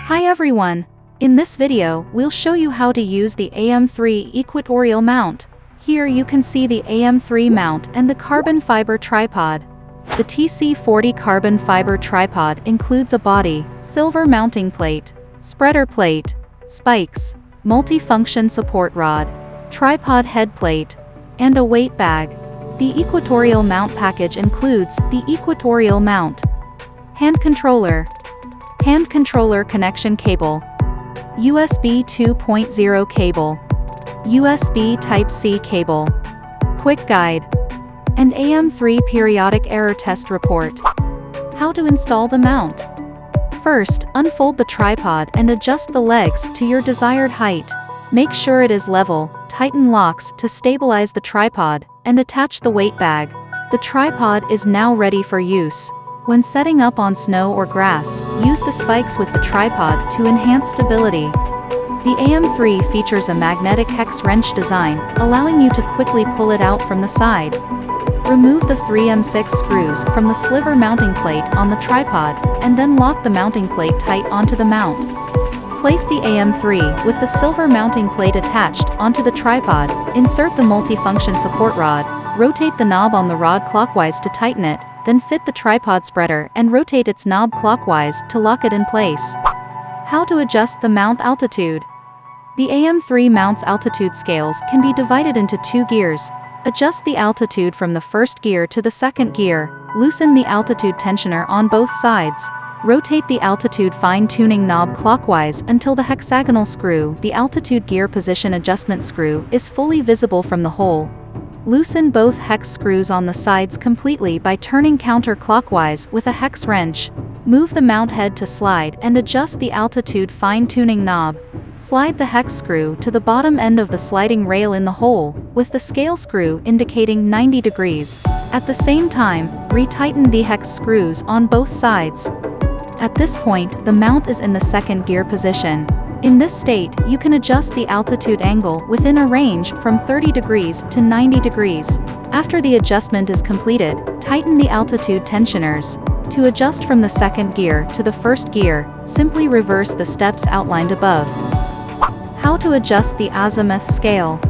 Hi everyone! In this video, we'll show you how to use the AM3 equatorial mount. Here you can see the AM3 mount and the carbon fiber tripod. The TC40 carbon fiber tripod includes a body, silver mounting plate, spreader plate, spikes, multi-function support rod, tripod head plate, and a weight bag. The equatorial mount package includes the equatorial mount, hand controller connection cable, USB 2.0 cable, USB Type-C cable, quick guide, and AM3 periodic error test report. How to install the mount? First, unfold the tripod and adjust the legs to your desired height. Make sure it is level, tighten locks to stabilize the tripod, and attach the weight bag. The tripod is now ready for use. When setting up on snow or grass, use the spikes with the tripod to enhance stability. The AM3 features a magnetic hex wrench design, allowing you to quickly pull it out from the side. Remove the 3M6 screws from the sliver mounting plate on the tripod, and then lock the mounting plate tight onto the mount. Place the AM3 with the silver mounting plate attached onto the tripod, insert the multi-function support rod, rotate the knob on the rod clockwise to tighten it, then fit the tripod spreader and rotate its knob clockwise to lock it in place. How to adjust the mount altitude? The AM3 mount's altitude scales can be divided into 2 gears. Adjust the altitude from the first gear to the second gear. Loosen the altitude tensioner on both sides. Rotate the altitude fine-tuning knob clockwise until the hexagonal screw, the altitude gear position adjustment screw, is fully visible from the hole. Loosen both hex screws on the sides completely by turning counterclockwise with a hex wrench. Move the mount head to slide and adjust the altitude fine-tuning knob. Slide the hex screw to the bottom end of the sliding rail in the hole, with the scale screw indicating 90 degrees. At the same time, retighten the hex screws on both sides. At this point, the mount is in the second gear position. In this state, you can adjust the altitude angle within a range from 30 degrees to 90 degrees. After the adjustment is completed, tighten the altitude tensioners. To adjust from the second gear to the first gear, simply reverse the steps outlined above. How to adjust the azimuth scale?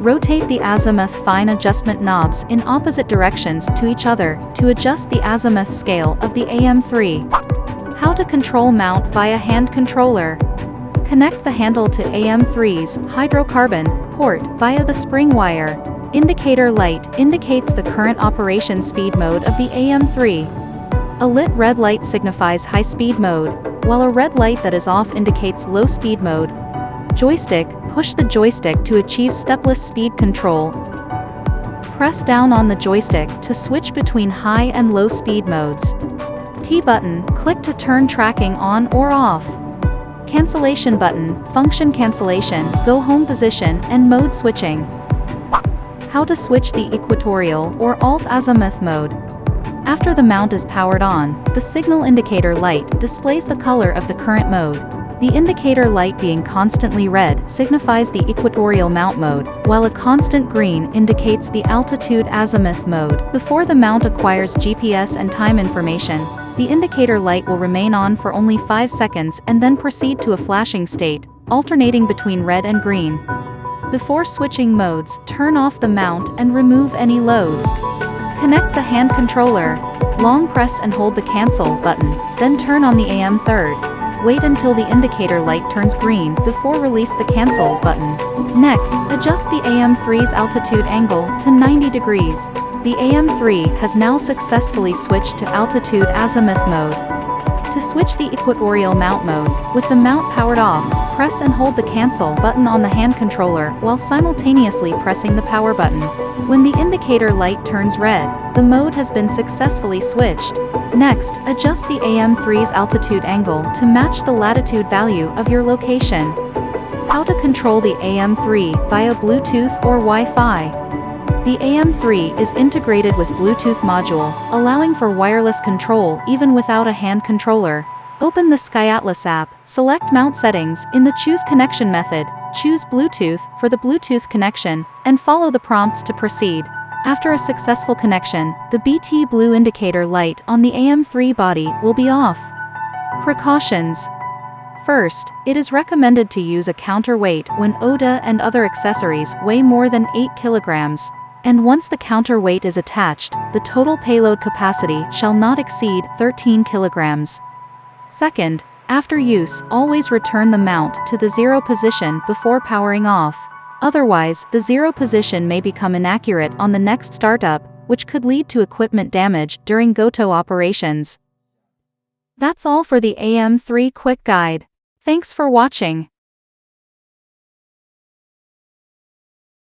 Rotate the azimuth fine adjustment knobs in opposite directions to each other to adjust the azimuth scale of the AM3. How to control mount via hand controller? Connect the handle to AM3's hydrocarbon port via the spring wire. Indicator light indicates the current operation speed mode of the AM3. A lit red light signifies high speed mode, while a red light that is off indicates low speed mode. Joystick, push the joystick to achieve stepless speed control. Press down on the joystick to switch between high and low speed modes. T button, click to turn tracking on or off. Cancellation button, function cancellation, go home position, and mode switching. How to switch the equatorial or alt-azimuth mode? After the mount is powered on, the signal indicator light displays the color of the current mode. The indicator light being constantly red signifies the equatorial mount mode, while a constant green indicates the altitude azimuth mode. Before the mount acquires GPS and time information, the indicator light will remain on for only 5 seconds and then proceed to a flashing state, alternating between red and green. Before switching modes, turn off the mount and remove any load. Connect the hand controller. Long press and hold the cancel button, then turn on the AM3. Wait until the indicator light turns green before release the cancel button. Next, adjust the AM3's altitude angle to 90 degrees. The AM3 has now successfully switched to altitude azimuth mode. To switch the equatorial mount mode, with the mount powered off, press and hold the cancel button on the hand controller while simultaneously pressing the power button. When the indicator light turns red, the mode has been successfully switched. Next, adjust the AM3's altitude angle to match the latitude value of your location. How to control the AM3 via Bluetooth or Wi-Fi? The AM3 is integrated with Bluetooth module, allowing for wireless control even without a hand controller. Open the SkyAtlas app, select Mount Settings. In the Choose Connection method, choose Bluetooth for the Bluetooth connection, and follow the prompts to proceed. After a successful connection, the BT blue indicator light on the AM3 body will be off. Precautions. First, it is recommended to use a counterweight when OTA and other accessories weigh more than 8 kilograms. And once the counterweight is attached, the total payload capacity shall not exceed 13 kilograms. Second, after use, always return the mount to the 0 position before powering off. Otherwise, the 0 position may become inaccurate on the next startup, which could lead to equipment damage during GoTo operations. That's all for the AM3 Quick Guide. Thanks for watching.